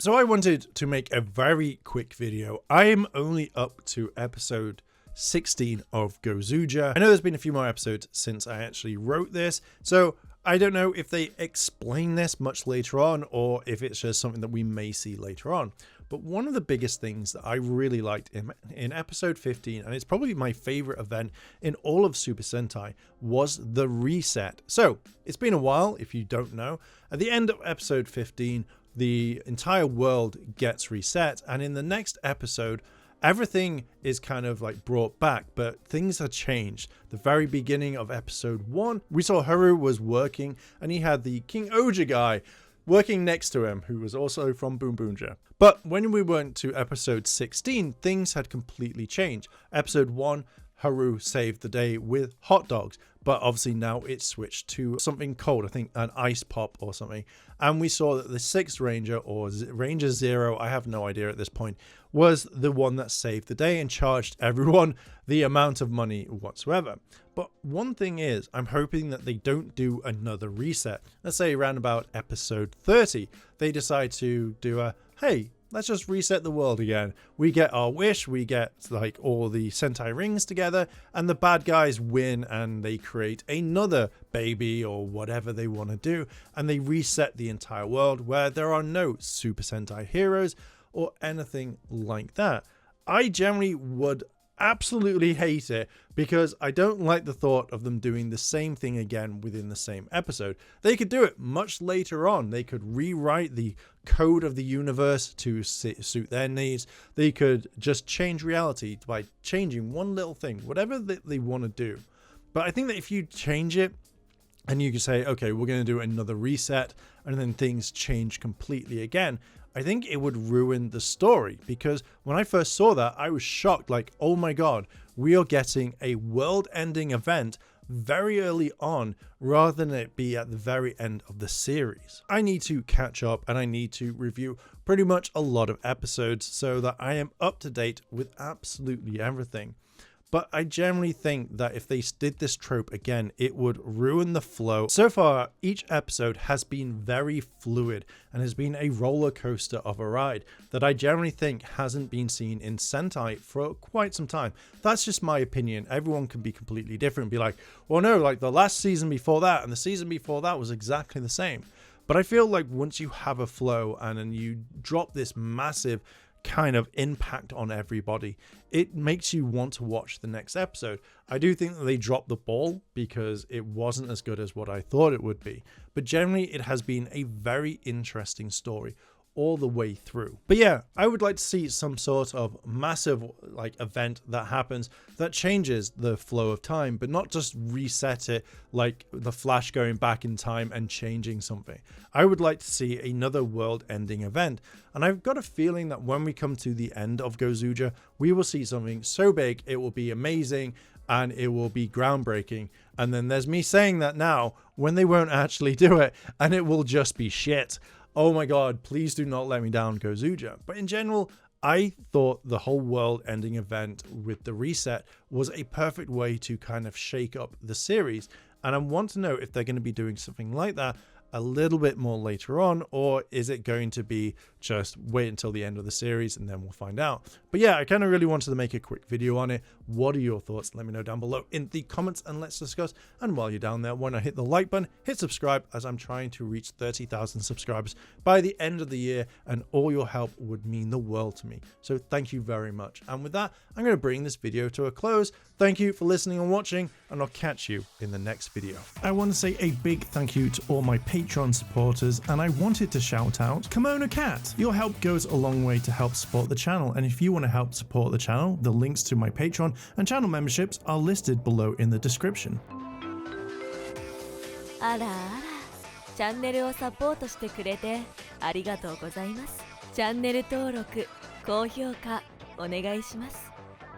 So I wanted to make a very quick video. I am only up to episode 16 of Gozyuger. I know there's been a few more episodes since I actually wrote this, so I don't know if they explain this much later on or if it's just something that we may see later on. But one of the biggest things that I really liked in episode 15, and it's probably my favorite event in all of Super Sentai, was the reset. So it's been a while, if you don't know. At the end of episode 15, the entire world gets reset, and in the next episode, everything is kind of like brought back, but things have changed. The very beginning of episode 1, we saw Haru was working, and he had the King Oja guy working next to him, who was also from Boom Boomja. But when we went to episode 16, things had completely changed. Episode 1, Haru saved the day with hot dogs, but obviously now it's switched to something cold, I think an ice pop or something. And we saw that the 6th Ranger, or Ranger Zero, I have no idea at this point, was the one that saved the day and charged everyone the amount of money whatsoever. But one thing is, I'm hoping that they don't do another reset. Let's say around about episode 30, they decide to do a, hey, let's just reset the world again. We get our wish, we get like all the Sentai rings together, and the bad guys win and they create another baby or whatever they want to do, and they reset the entire world where there are no Super Sentai heroes or anything like that. I generally would absolutely hate it because I don't like the thought of them doing the same thing again within the same episode. They could do it much later on. They could rewrite the code of the universe to suit their needs. They could just change reality by changing one little thing, whatever they want to do. But I think that if you change it and you can say, okay, we're going to do another reset, and then things change completely again, I think it would ruin the story, because when I first saw that, I was shocked, like, oh my god, we are getting a world-ending event very early on rather than it be at the very end of the series. I need to catch up and I need to review pretty much a lot of episodes so that I am up to date with absolutely everything. But I generally think that if they did this trope again, it would ruin the flow. So far, each episode has been very fluid and has been a roller coaster of a ride that I generally think hasn't been seen in Sentai for quite some time. That's just my opinion. Everyone can be completely different and be like, well, no, like the last season before that and the season before that was exactly the same. But I feel like once you have a flow and then you drop this massive kind of impact on everybody, it makes you want to watch the next episode. I do think that they dropped the ball because it wasn't as good as what I thought it would be, but generally it has been a very interesting story all the way through. But yeah, I would like to see some sort of massive like event that happens that changes the flow of time, but not just reset it like the Flash going back in time and changing something. I would like to see another world-ending event, and I've got a feeling that when we come to the end of Gozyuger, we will see something so big it will be amazing and it will be groundbreaking. And then there's me saying that now when they won't actually do it and it will just be shit. Oh my god, please do not let me down, Gozyuger. But in general, I thought the whole world-ending event with the reset was a perfect way to kind of shake up the series. And I want to know if they're going to be doing something like that a little bit more later on, or is it going to be just wait until the end of the series and then we'll find out. But yeah, I kind of really wanted to make a quick video on it. What are your thoughts? Let me know down below in the comments and let's discuss. And while you're down there, why not hit the like button, hit subscribe, as I'm trying to reach 30,000 subscribers by the end of the year, and all your help would mean the world to me. So thank you very much. And with that, I'm going to bring this video to a close. Thank you for listening and watching, and I'll catch you in the next video. I want to say a big thank you to all my Patreon supporters, and I wanted to shout out Kimono Cat. Your help goes a long way to help support the channel, and if you want to help support the channel, the links to my Patreon and channel memberships are listed below in the description. あらあら、チャンネルをサポートしてくれてありがとうございます。チャンネル登録、高評価お願いします。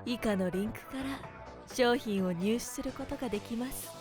以下のリンクから商品を入手することができます。